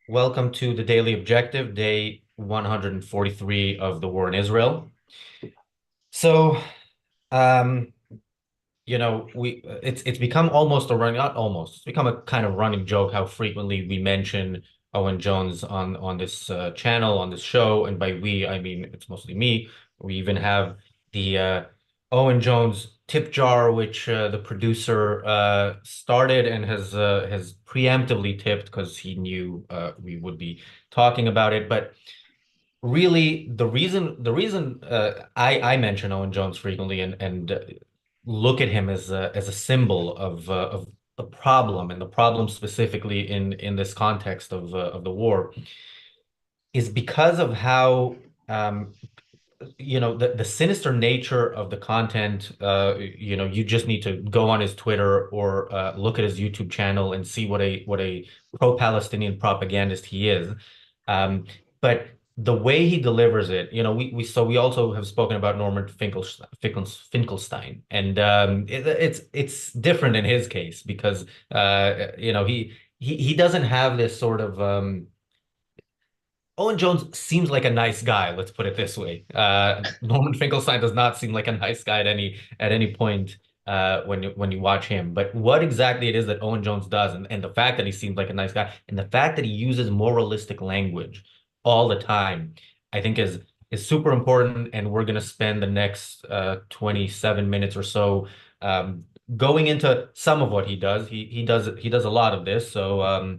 Welcome to the Daily Objective, day 143 of the war in Israel. So, um, it's become almost a running, not almost, it's become a kind of running joke how frequently we mention Owen Jones on this channel, on this show, and by we, I mean it's mostly me. We even have the Owen Jones tip jar, which the producer started and has preemptively tipped because he knew we would be talking about it. But really, the reason I mention Owen Jones frequently and look at him as a symbol of the problem, and the problem specifically in this context of the war is because of how the sinister nature of the content. You just need to go on his Twitter or look at his YouTube channel and see what a pro-Palestinian propagandist he is. But the way he delivers it, we also have spoken about Norman Finkelstein, and it's different in his case because he doesn't have this sort of Owen Jones seems like a nice guy, let's put it this way. Norman Finkelstein does not seem like a nice guy at any point when you watch him. But what exactly it is that Owen Jones does, and the fact that he seems like a nice guy, and the fact that he uses moralistic language all the time, I think is super important. And we're gonna spend the next 27 minutes or so going into some of what he does. He does a lot of this. So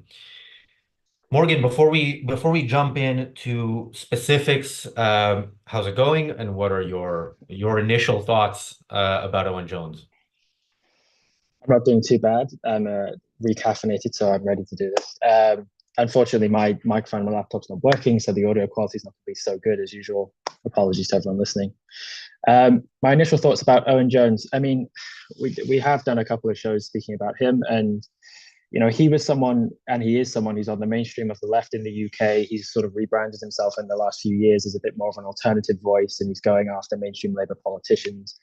Morgan, before we jump into specifics, how's it going, and what are your initial thoughts about Owen Jones? I'm not doing too bad. I'm recaffeinated, so I'm ready to do this. Unfortunately, my microphone on my laptop's not working, so the audio quality is not going to be so good as usual. Apologies to everyone listening. My initial thoughts about Owen Jones. I mean, we have done a couple of shows speaking about him, and he was someone, and he is someone who's on the mainstream of the left in the UK. He's sort of rebranded himself in the last few years as a bit more of an alternative voice, and he's going after mainstream Labour politicians,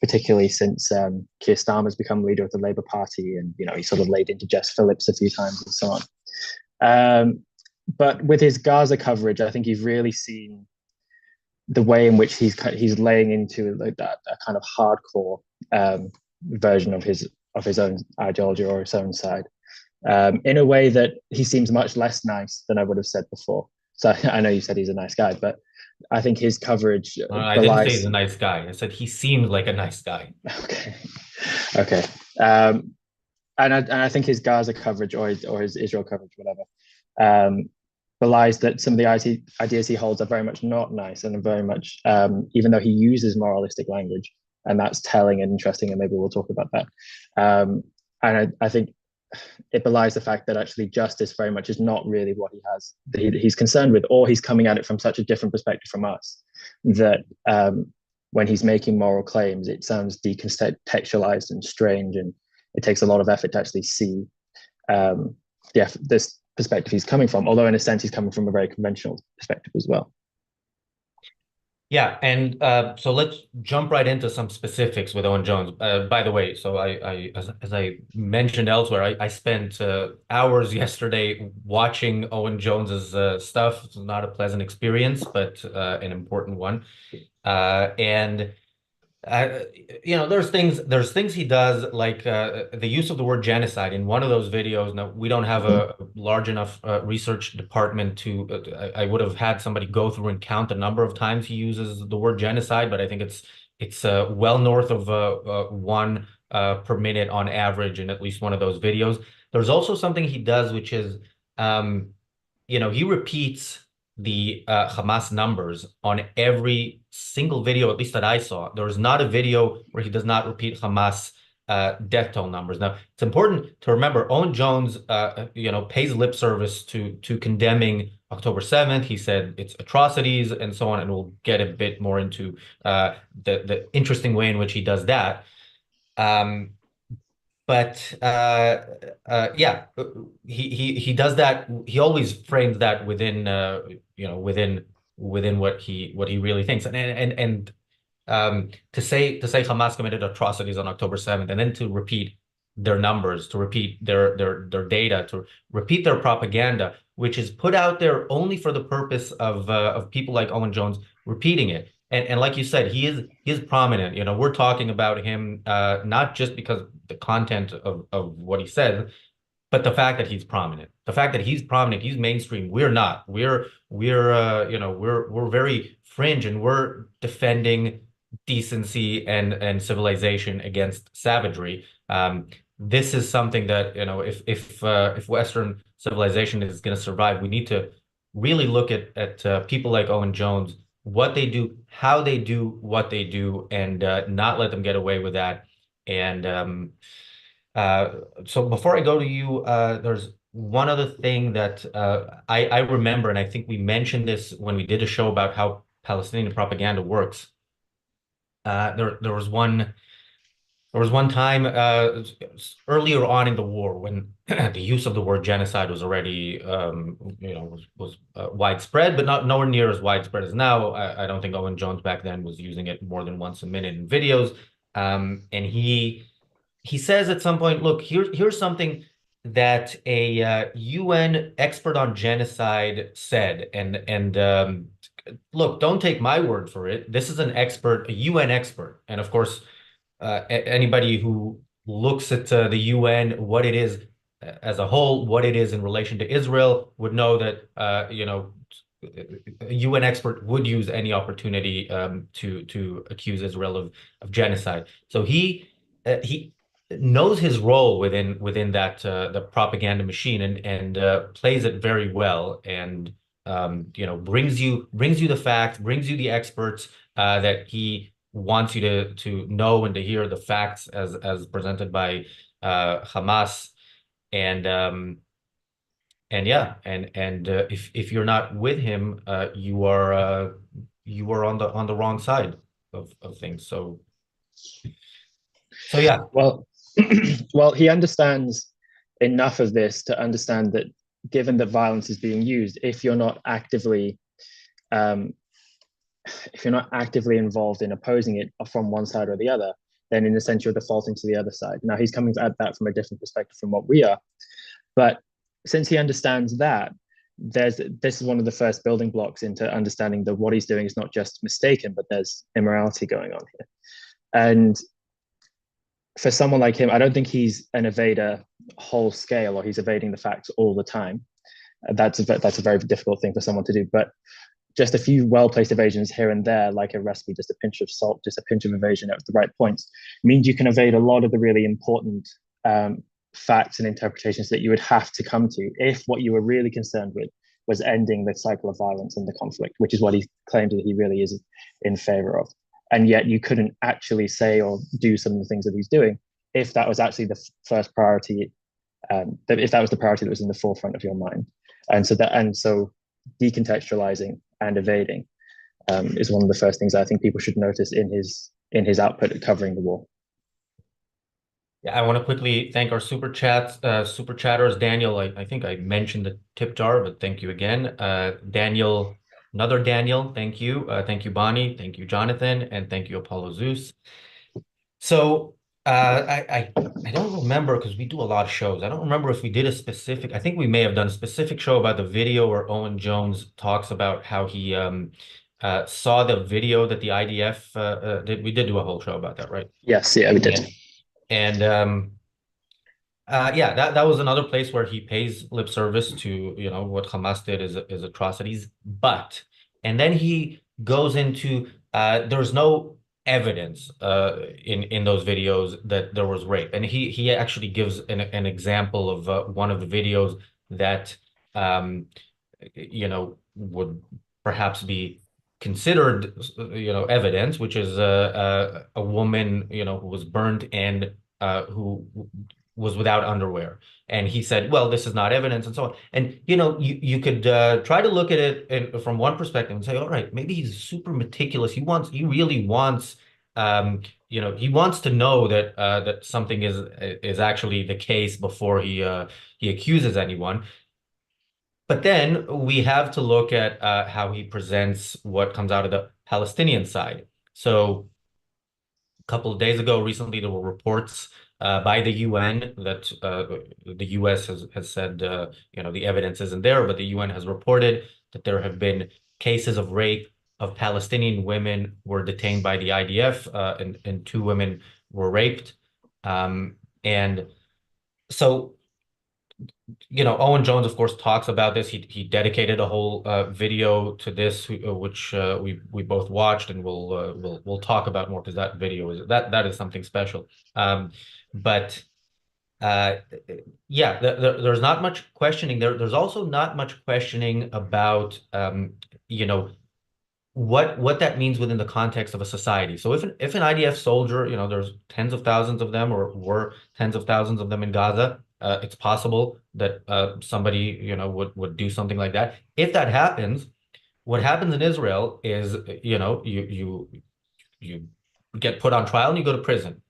particularly since Keir Starmer's become leader of the Labour Party, and he sort of laid into Jess Phillips a few times and so on. But with his Gaza coverage, I think you've really seen the way in which he's laying into like that a kind of hardcore version of his own ideology or his own side, in a way that he seems much less nice than I would have said before. So I know you said he's a nice guy, but I think his coverage I didn't say he's belies. a nice guy. I said he seems like a nice guy. Okay, okay, um, and I think his Gaza coverage or his Israel coverage, whatever, belies that some of the ideas he holds are very much not nice and very much, even though he uses moralistic language, and that's telling and interesting, and maybe we'll talk about that. And I think it belies the fact that actually justice very much is not really what he's concerned with, or he's coming at it from such a different perspective from us that when he's making moral claims, it sounds decontextualized and strange, and it takes a lot of effort to actually see this perspective he's coming from. Although in a sense, he's coming from a very conventional perspective as well. Yeah, and so let's jump right into some specifics with Owen Jones. By the way, so as I mentioned elsewhere, I spent hours yesterday watching Owen Jones's stuff. It's not a pleasant experience, but an important one. And there's things he does, like the use of the word genocide in one of those videos. Now, we don't have Mm-hmm. a large enough research department to I would have had somebody go through and count the number of times he uses the word genocide, but I think it's well north of one per minute on average in at least one of those videos. There's also something he does, which is he repeats the Hamas numbers on every single video, at least that I saw. There is not a video where he does not repeat Hamas death toll numbers. Now, it's important to remember Owen Jones, pays lip service to condemning October 7th. He said it's atrocities and so on, and we'll get a bit more into the interesting way in which he does that. Um, but yeah, he does that. He always frames that within within what he really thinks. And to say Hamas committed atrocities on October 7th, and then to repeat their numbers, to repeat their data, to repeat their propaganda which is put out there only for the purpose of people like Owen Jones repeating it. And like you said, he is prominent. You know, we're talking about him not just because of the content of what he said, but the fact that he's prominent, the fact that he's prominent, he's mainstream. We're not. We're very fringe, and we're defending decency and civilization against savagery. This is something that, if Western civilization is going to survive, we need to really look at people like Owen Jones, what they do, how they do what they do, and not let them get away with that. And uh, so before I go to you, there's one other thing that I remember, and I think we mentioned this when we did a show about how Palestinian propaganda works. There was one time earlier on in the war when the use of the word genocide was already was widespread, but not nowhere near as widespread as now. I don't think Owen Jones back then was using it more than once a minute in videos. And he says at some point, look, here's something that a UN expert on genocide said, and look, don't take my word for it. This is an expert, a UN expert, and of course, anybody who looks at the UN, what it is as a whole, what it is in relation to Israel, would know that a UN expert would use any opportunity to accuse Israel of genocide. So he knows his role within that the propaganda machine, and plays it very well, and brings you the facts, brings you the experts that he wants you to know and to hear the facts as presented by Hamas, and yeah, and if you're not with him, you are on the wrong side of things. So yeah. Well, well, he understands enough of this to understand that given that violence is being used, um, if you're not actively involved in opposing it from one side or the other, then in a sense you're defaulting to the other side. Now he's coming at that from a different perspective from what we are, but since he understands that, this is one of the first building blocks into understanding that what he's doing is not just mistaken, but there's immorality going on here. And for someone like him, I don't think he's an evader whole scale, or he's evading the facts all the time. That's a very difficult thing for someone to do. But just a few well-placed evasions here and there, like a recipe, just a pinch of salt, just a pinch of evasion at the right points, means you can evade a lot of the really important facts and interpretations that you would have to come to if what you were really concerned with was ending the cycle of violence and the conflict, which is what he claims that he really is in favor of. And yet you couldn't actually say or do some of the things that he's doing if that was actually the first priority, if that was the priority that was in the forefront of your mind. And so decontextualizing and evading is one of the first things I think people should notice in his output covering the war. Yeah, I want to quickly thank our super chatters. Daniel, I think I mentioned the tip jar, but thank you again. Daniel, another Daniel, thank you. Thank you, Bonnie. Thank you, Jonathan. And thank you, Apollo Zeus. So I don't remember, because we do a lot of shows. I don't remember if we did I think we may have done a specific show about the video where Owen Jones talks about how he saw the video that the IDF did. We did do a whole show about that, right? Yes, yeah, we did. And yeah, that was another place where he pays lip service to, what Hamas did is atrocities. And then he goes into there's no evidence in those videos that there was rape, and he actually gives an example of one of the videos that would perhaps be considered evidence, which is a woman who was burned and who was without underwear. And he said, well, this is not evidence, and so on. And you could try to look at it from one perspective and say, all right, maybe he's super meticulous. He really wants he wants to know that something is actually the case before he accuses anyone. But then we have to look at how he presents what comes out of the Palestinian side. So a couple of days ago, recently, there were reports by the UN that the US has said, the evidence isn't there, but the UN has reported that there have been cases of rape of Palestinian women who were detained by the IDF, and two women were raped. And so, Owen Jones, of course, talks about this. He dedicated a whole video to this, which we both watched, and we'll talk about more because that video that is something special. But uh, yeah, there's not much questioning there. There's also not much questioning about what that means within the context of a society. So if an IDF soldier, there's tens of thousands of them, or were tens of thousands of them in Gaza, it's possible that somebody, would do something like that. If that happens, what happens in Israel is, you get put on trial and you go to prison.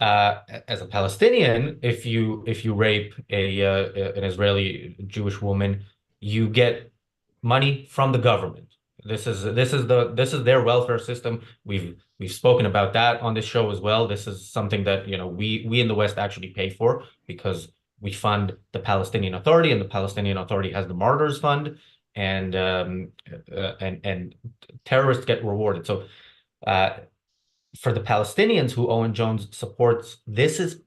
As a Palestinian, if you rape an Israeli Jewish woman, you get money from the government. This is their welfare system. We've spoken about that on this show as well. This is something that we in the West actually pay for because we fund the Palestinian Authority, and the Palestinian Authority has the Martyrs Fund, and terrorists get rewarded. So for the Palestinians who Owen Jones supports, this is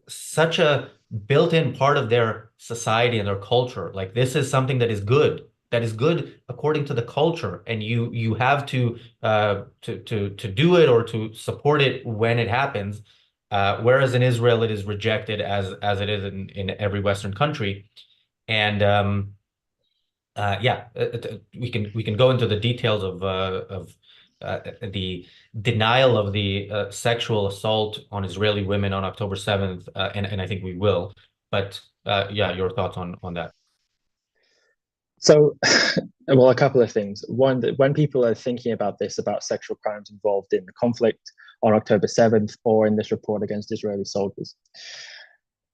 such a built-in part of their society and their culture. Like, this is something that is good. That is good according to the culture, and you have to do it or to support it when it happens. Whereas in Israel, it is rejected as it is in every Western country. And yeah, we can go into the details of the denial of the sexual assault on Israeli women on October 7th, and I think we will. But yeah, your thoughts on that. So, well, a couple of things. One, that when people are thinking about this, about sexual crimes involved in the conflict on October 7th or in this report against Israeli soldiers,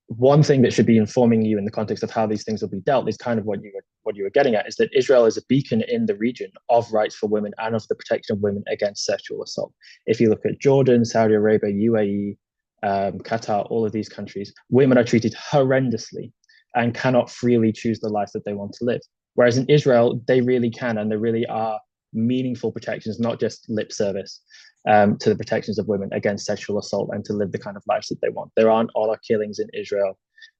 one thing that should be informing you in the context of how these things will be dealt is kind of what you were getting at, is that Israel is a beacon in the region of rights for women and of the protection of women against sexual assault. If you look at Jordan, Saudi Arabia, UAE, Qatar, all of these countries, women are treated horrendously and cannot freely choose the life that they want to live. Whereas in Israel, they really can, and there really are meaningful protections, not just lip service, to the protections of women against sexual assault and to live the kind of lives that they want. There aren't honor killings in Israel,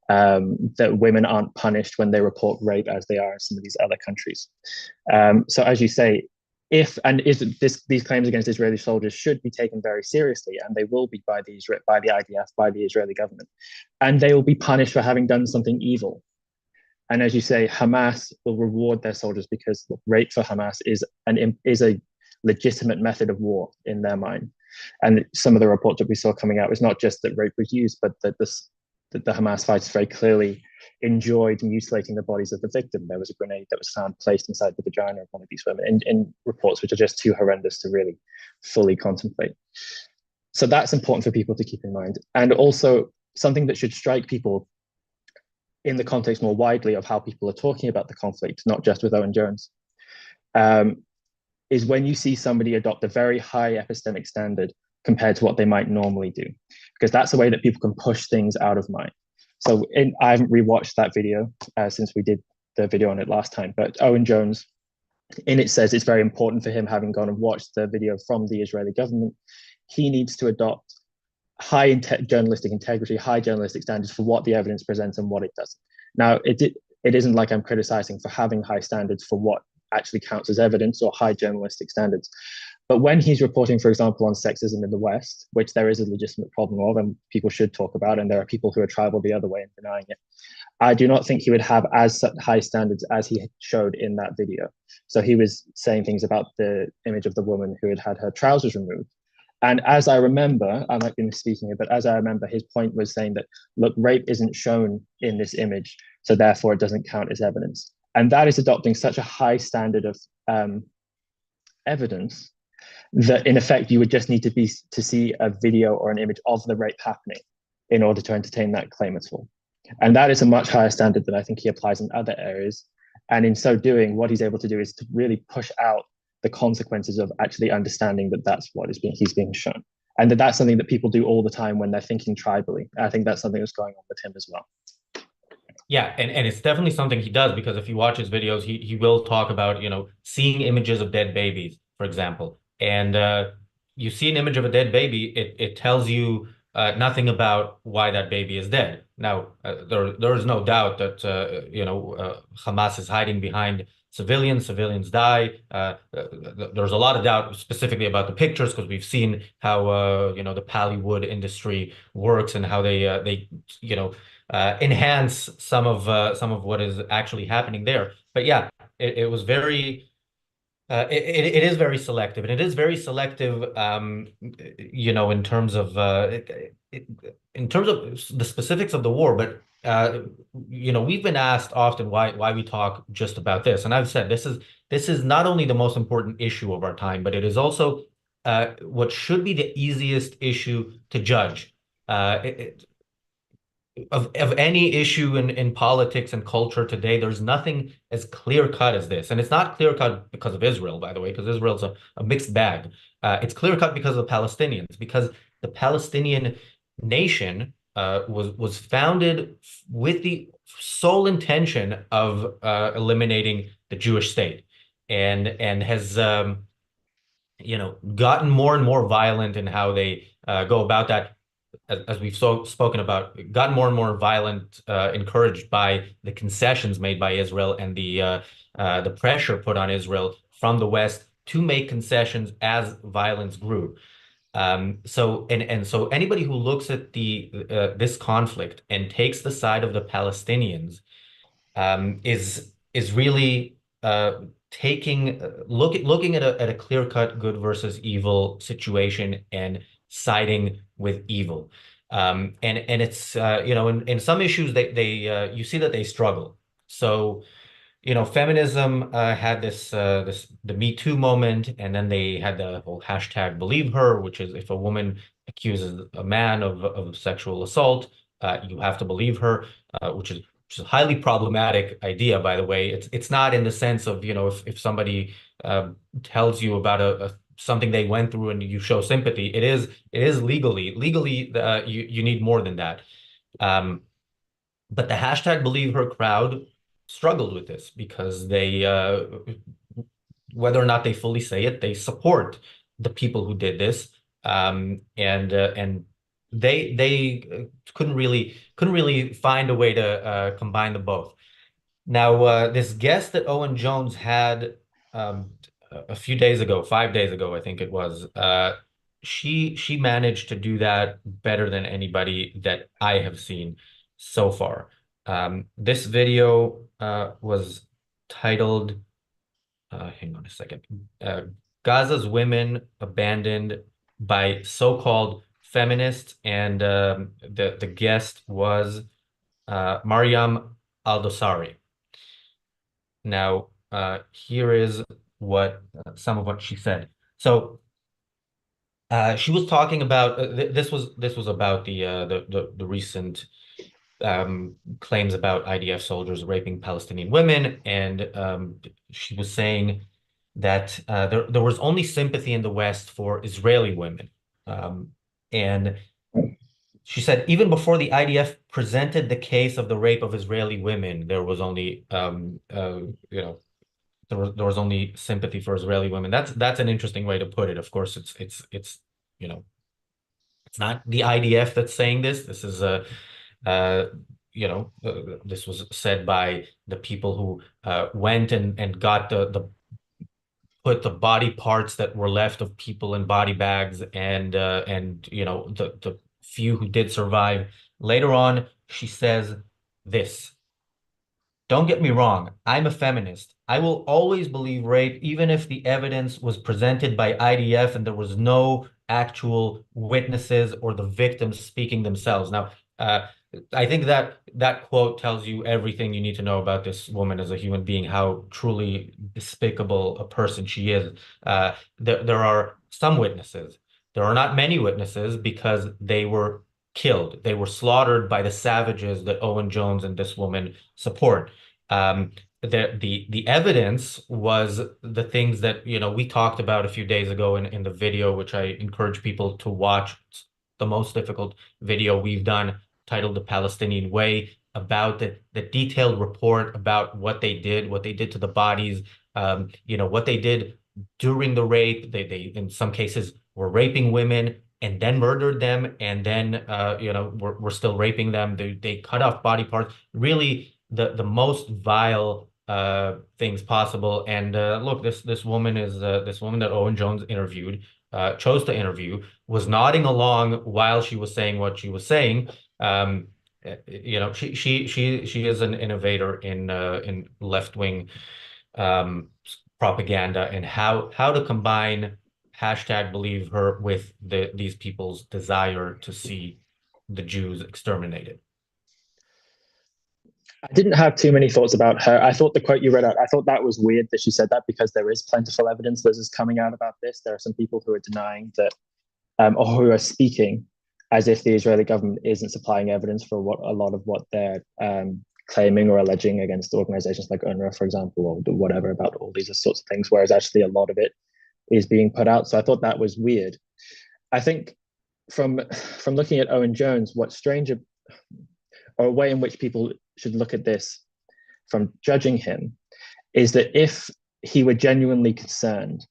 that women aren't punished when they report rape as they are in some of these other countries. So as you say, these claims against Israeli soldiers should be taken very seriously, and they will be by the IDF, by the Israeli government, and they will be punished for having done something evil. And as you say, Hamas will reward their soldiers because rape for Hamas is a legitimate method of war in their mind. And some of the reports that we saw coming out was not just that rape was used, but that the Hamas fighters very clearly enjoyed mutilating the bodies of the victim. There was a grenade that was found placed inside the vagina of one of these women in reports which are just too horrendous to really fully contemplate. So that's important for people to keep in mind. And also something that should strike people in the context more widely of how people are talking about the conflict, not just with Owen Jones, is when you see somebody adopt a very high epistemic standard compared to what they might normally do, because that's a way that people can push things out of mind. So I haven't rewatched that video since we did the video on it last time, but Owen Jones, in it says it's very important for him, having gone and watched the video from the Israeli government, he needs to adopt high journalistic integrity, high journalistic standards for what the evidence presents and what it doesn't. Now, it isn't like I'm criticizing for having high standards for what actually counts as evidence or high journalistic standards. But when he's reporting, for example, on sexism in the West, which there is a legitimate problem of, and people should talk about, and there are people who are tribal the other way and denying it, I do not think he would have as high standards as he showed in that video. So he was saying things about the image of the woman who had had her trousers removed. And as I remember, I might be misspeaking it, but as I remember, his point was saying that, look, rape isn't shown in this image, so therefore it doesn't count as evidence. And that is adopting such a high standard of evidence that, in effect, you would just need to see a video or an image of the rape happening in order to entertain that claim at all. And that is a much higher standard than I think he applies in other areas. And in so doing, what he's able to do is to really push out the consequences of actually understanding that that's what he's being shown. and that's something that people do all the time when they're thinking tribally. I think that's something that's going on with him as well. Yeah, and it's definitely something he does, because if you watch his videos, he will talk about, seeing images of dead babies, for example. And you see an image of a dead baby, it tells you nothing about why that baby is dead. Now, there is no doubt that Hamas is hiding behind civilians. Civilians die. There's a lot of doubt specifically about the pictures, because we've seen how the Pallywood industry works, and how they enhance some of what is actually happening there. But yeah, it was very it is very selective, and it is very selective, in terms of in terms of the specifics of the war. But we've been asked often why we talk just about this, and I've said this is not only the most important issue of our time, but it is also what should be the easiest issue to judge. Of any issue in politics and culture today, there's nothing as clear cut as this. And it's not clear cut because of Israel, by the way, because Israel's a mixed bag. It's clear cut because of the Palestinians, because the Palestinian nation was founded with the sole intention of eliminating the Jewish state, and has gotten more and more violent in how they go about that, as we've spoken about, gotten more and more violent, encouraged by the concessions made by Israel, and the pressure put on Israel from the West to make concessions as violence grew. So anybody who looks at this conflict and takes the side of the Palestinians is really looking at a clear-cut good versus evil situation, and siding with evil. And it's in some issues they you see that they struggle. So feminism had the Me Too moment, and then they had the whole hashtag Believe Her, which is, if a woman accuses a man of sexual assault, you have to believe her, which is a highly problematic idea, by the way. It's not in the sense of, if somebody tells you about something they went through and you show sympathy. It is legally you need more than that. But the hashtag Believe Her crowd struggled with this, because they whether or not they fully say it, they support the people who did this, and they couldn't really find a way to combine the both. Now, this guest that Owen Jones had a few days ago, 5 days ago, I think it was, she managed to do that better than anybody that I have seen so far. This video was titled, hang on a second, Gaza's Women Abandoned by So-Called Feminists, and the guest was Mariam Aldosari. Now, here is some of what she said. So she was talking about this was about the recent claims about IDF soldiers raping Palestinian women, and she was saying that there was only sympathy in the West for Israeli women, and she said even before the IDF presented the case of the rape of Israeli women, there was only there was only sympathy for Israeli women. That's an interesting way to put it. Of course, it's it's not the IDF that's saying this. This is this was said by the people who went and got put the body parts that were left of people in body bags, and the few who did survive. Later on, she says this: "Don't get me wrong, I'm a feminist. I will always believe rape, even if the evidence was presented by IDF and there was no actual witnesses or the victims speaking themselves." Now, I think that quote tells you everything you need to know about this woman as a human being, how truly despicable a person she is. There are some witnesses. There are not many witnesses, because they were killed. They were slaughtered by the savages that Owen Jones and this woman support. the evidence was the things that, we talked about a few days ago in the video, which I encourage people to watch. It's the most difficult video we've done, titled "The Palestinian Way," about the detailed report about what they did to the bodies, what they did during the rape. They in some cases were raping women and then murdered them, and then were still raping them. They cut off body parts. Really, the most vile things possible. And look, this woman that Owen Jones interviewed, chose to interview, was nodding along while she was saying what she was saying. She is an innovator in left-wing propaganda, and how to combine hashtag believe her with these people's desire to see the Jews exterminated. I didn't have too many thoughts about her. I thought the quote you read out, I thought that was weird that she said that, because there is plentiful evidence that is coming out about this. There are some people who are denying that, or who are speaking as if the Israeli government isn't supplying evidence for a lot of what they're claiming or alleging against organizations like UNRWA, for example, or whatever, about all these sorts of things, whereas actually a lot of it is being put out. So I thought that was weird. I think from looking at Owen Jones, what's strange, or a way in which people should look at this from judging him, is that if he were genuinely concerned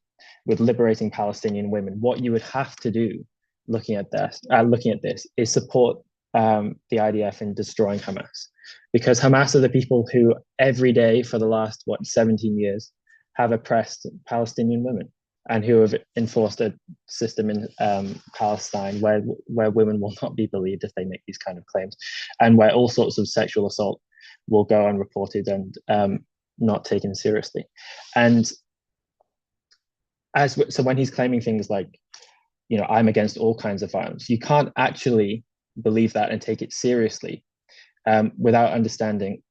with liberating Palestinian women, what you would have to do, looking at this, is support the IDF in destroying Hamas, because Hamas are the people who every day for the last 17 years have oppressed Palestinian women, and who have enforced a system in Palestine where women will not be believed if they make these kind of claims, and where all sorts of sexual assault will go unreported and not taken seriously. And so when he's claiming things like, I'm against all kinds of violence, you can't actually believe that and take it seriously without understanding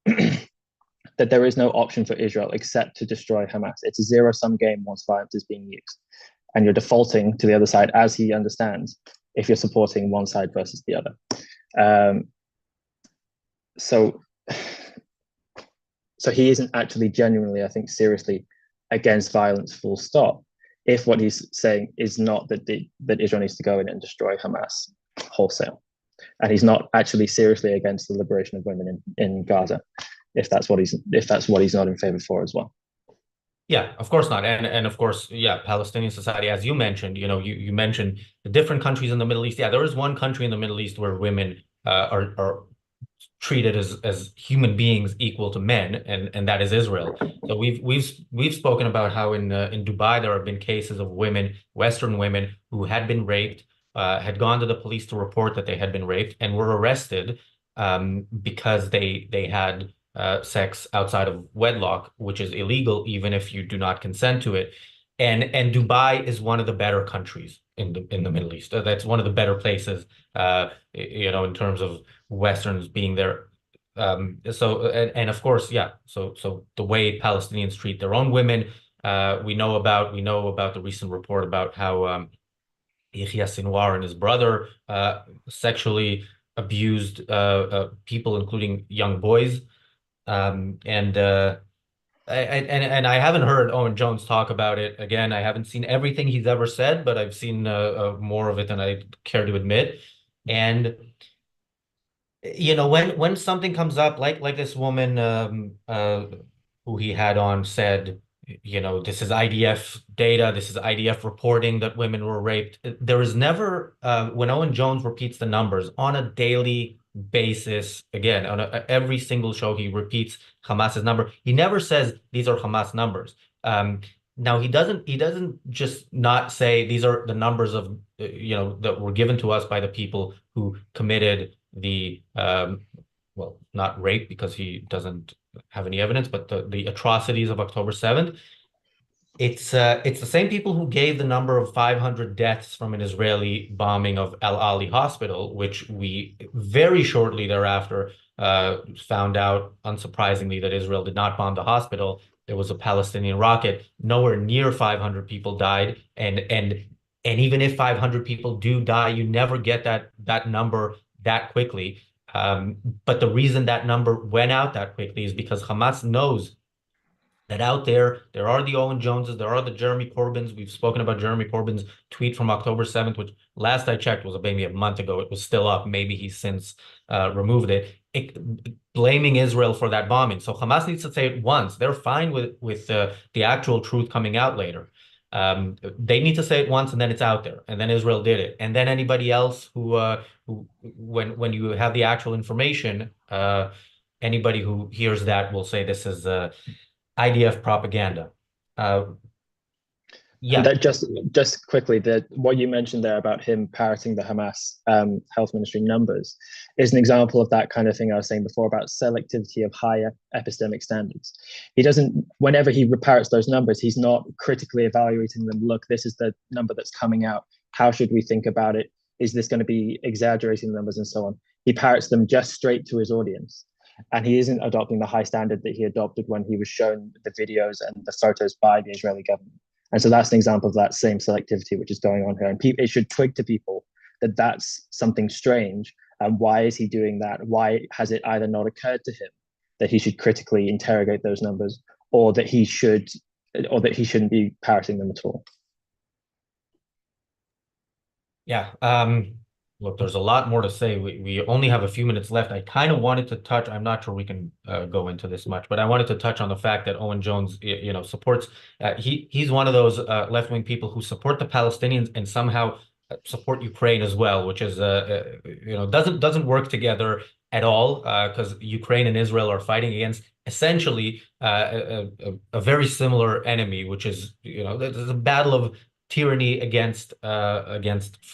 that there is no option for Israel except to destroy Hamas. It's a zero-sum game once violence is being used. And you're defaulting to the other side, as he understands, if you're supporting one side versus the other. So he isn't actually genuinely, I think, seriously against violence, full stop, if what he's saying is not that Israel needs to go in and destroy Hamas wholesale. And he's not actually seriously against the liberation of women in Gaza, if that's what he's not in favor for as well. Yeah, of course not. And of course, yeah, Palestinian society, as you mentioned, you mentioned the different countries in the Middle East. Yeah, there is one country in the Middle East where women are treated as human beings equal to men, and that is Israel. So we've spoken about how in Dubai there have been cases of women, Western women, who had been raped, had gone to the police to report that they had been raped, and were arrested because they had sex outside of wedlock, which is illegal even if you do not consent to it. And Dubai is one of the better countries in the Middle East. That's one of the better places, in terms of Westerns being there. And of course, yeah. So the way Palestinians treat their own women, we know about the recent report about how Yahya Sinwar and his brother sexually abused people, including young boys. And I haven't heard Owen Jones talk about it. Again, I haven't seen everything he's ever said, but I've seen more of it than I care to admit. And when something comes up like this woman who he had on said, this is IDF data, this is IDF reporting that women were raped. There is never, when Owen Jones repeats the numbers on a daily basis, again, on every single show, he repeats Hamas's number. He never says these are Hamas numbers. Now he doesn't just not say these are the numbers of, that were given to us by the people who committed the, well, not rape because he doesn't have any evidence, but the atrocities of October 7th. It's the same people who gave the number of 500 deaths from an Israeli bombing of Al Ali Hospital, which we very shortly thereafter found out, unsurprisingly, that Israel did not bomb the hospital. There was a Palestinian rocket. Nowhere near 500 people died, and even if 500 people do die, you never get that number that quickly. But the reason that number went out that quickly is because Hamas knows that out there are the Owen Joneses, there are the Jeremy Corbyns. We've spoken about Jeremy Corbyn's tweet from October 7th, which last I checked was maybe a month ago. It was still up. Maybe he's since removed it, blaming Israel for that bombing. So Hamas needs to say it once. They're fine with the actual truth coming out later. They need to say it once, and then it's out there, and then Israel did it, and then anybody else who when you have the actual information, anybody who hears that will say this is IDF propaganda. Uh, And yeah, that just quickly, that what you mentioned there about him parroting the Hamas health ministry numbers is an example of that kind of thing I was saying before about selectivity of higher epistemic standards. He doesn't, whenever he parrots those numbers, he's not critically evaluating them. Look, this is the number that's coming out. How should we think about it? Is this going to be exaggerating the numbers and so on? He parrots them just straight to his audience. And he isn't adopting the high standard that he adopted when he was shown the videos and the photos by the Israeli government. And so that's an example of that same selectivity which is going on here. And it should twig to people that that's something strange. And why is he doing that? Why has it either not occurred to him that he should critically interrogate those numbers, or that he shouldn't be parroting them at all? yeah. Look, there's a lot more to say. We only have a few minutes left. I kind of wanted to touch. I'm not sure we can go into this much, but I wanted to touch on the fact that Owen Jones, supports. He's one of those left-wing people who support the Palestinians and somehow support Ukraine as well, which is doesn't work together at all, because Ukraine and Israel are fighting against essentially a very similar enemy, which is there's a battle of tyranny against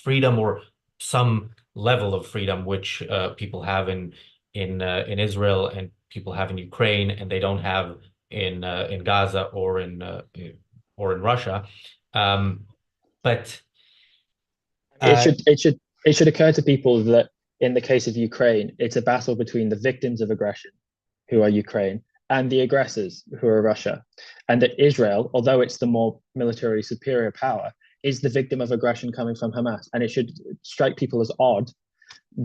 freedom, or some level of freedom, which people have in Israel and people have in Ukraine, and they don't have in Gaza or in Russia. Um, but It uh, should it should it should occur to people that in the case of Ukraine, it's a battle between the victims of aggression, who are Ukraine, and the aggressors, who are Russia. And that Israel, although it's the more militarily superior power, is the victim of aggression coming from Hamas. And it should strike people as odd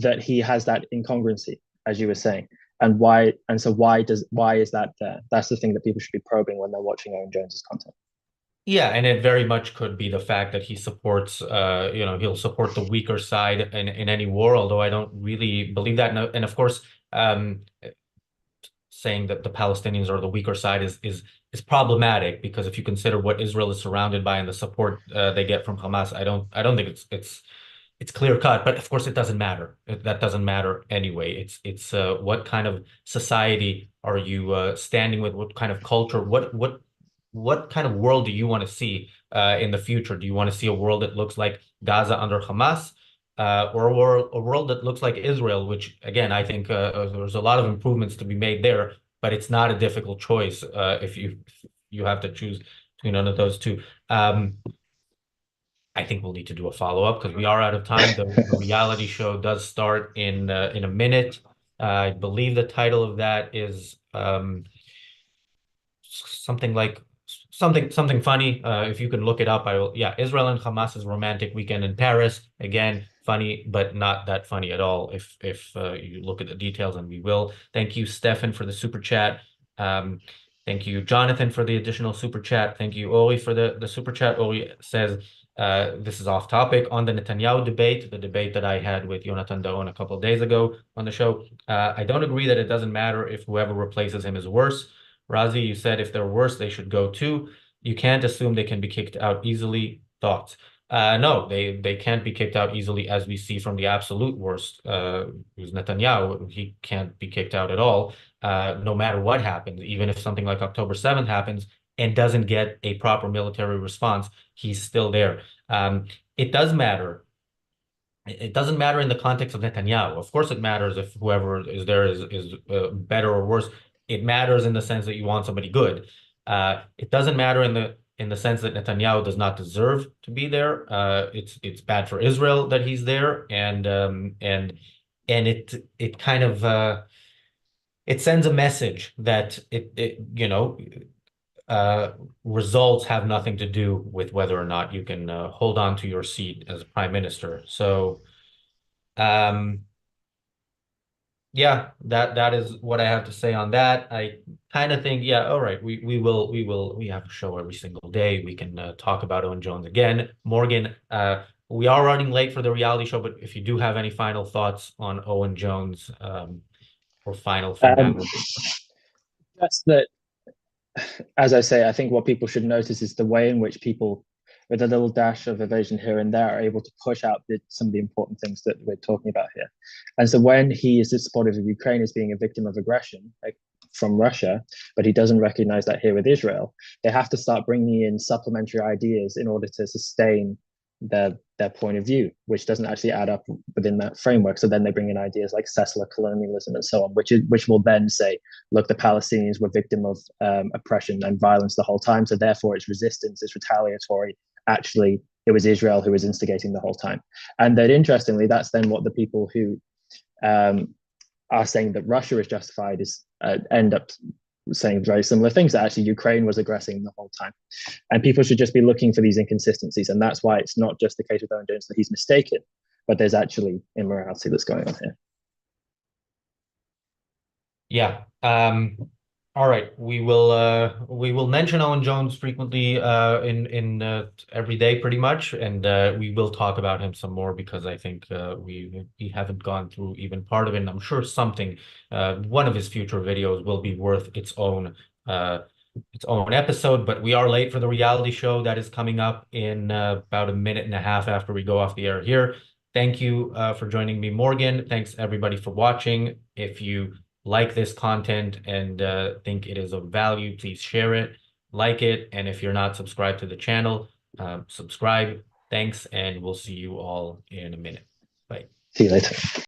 that he has that incongruency, as you were saying. And why is that there? That's the thing that people should be probing when they're watching Owen Jones's content. yeah, and it very much could be the fact that he supports, he'll support the weaker side in any war, although I don't really believe that. And of course, saying that the Palestinians are the weaker side is problematic, because if you consider what Israel is surrounded by and the support they get from Hamas, I don't think it's clear cut. But of course, it doesn't matter. That doesn't matter anyway. It's what kind of society are you standing with? What kind of culture? What kind of world do you want to see in the future? Do you want to see a world that looks like Gaza under Hamas, or a world that looks like Israel, which again, I think there's a lot of improvements to be made there, but it's not a difficult choice if you have to choose between one of those two. I think we'll need to do a follow-up because we are out of time. The reality show does start in a minute. I believe the title of that is something like something funny. If you can look it up, I will. Yeah, Israel and Hamas's romantic weekend in Paris. Again, funny, but not that funny at all. If you look at the details, and we will. Thank you, Stefan, for the super chat. Thank you, Jonathan, for the additional super chat. Thank you, Ori, for the super chat. Ori says, this is off topic, on the Netanyahu debate, the debate that I had with Jonathan Daon a couple of days ago on the show. I don't agree that it doesn't matter if whoever replaces him is worse. Razi, you said if they're worse, they should go too. You can't assume they can be kicked out easily. Thoughts? No, they can't be kicked out easily, as we see from the absolute worst, who's Netanyahu. He can't be kicked out at all, no matter what happens. Even if something like October 7th happens and doesn't get a proper military response, he's still there. It does matter. It doesn't matter in the context of Netanyahu. Of course, it matters if whoever is there is better or worse. It matters in the sense that you want somebody good. It doesn't matter in the sense that Netanyahu does not deserve to be there. It's bad for Israel that he's there, and it kind of it sends a message that uh, results have nothing to do with whether or not you can hold on to your seat as prime minister. So, um, yeah, that is what I have to say on that. I kind of think, yeah, all right, we have a show every single day. We can talk about Owen Jones again. Morgan, we are running late for the reality show, but if you do have any final thoughts on Owen Jones, or final thing Um, that would be. that's that. As I say, I think what people should notice is the way in which people, with a little dash of evasion here and there, are able to push out some of the important things that we're talking about here. And so when he is supportive of Ukraine as being a victim of aggression, like from Russia, but he doesn't recognize that here with Israel, they have to start bringing in supplementary ideas in order to sustain their point of view, which doesn't actually add up within that framework. So then they bring in ideas like settler colonialism and so on, which will then say, look, the Palestinians were victim of oppression and violence the whole time, so therefore its resistance is retaliatory. Actually, it was Israel who was instigating the whole time. And that interestingly, that's then what the people who are saying that Russia is justified is end up saying very similar things, that actually Ukraine was aggressing the whole time. And people should just be looking for these inconsistencies. And that's why it's not just the case with Owen Jones that he's mistaken, but there's actually immorality that's going on here. Yeah. All right. We will mention Owen Jones frequently in every day pretty much, and we will talk about him some more because I think we haven't gone through even part of it. And I'm sure something one of his future videos will be worth its own episode, but we are late for the reality show that is coming up in about a minute and a half after we go off the air here. Thank you for joining me, Morgan. Thanks everybody for watching. If you like this content and think it is of value, please share it, like it, and if you're not subscribed to the channel, subscribe. Thanks, and we'll see you all in a minute. Bye. See you later.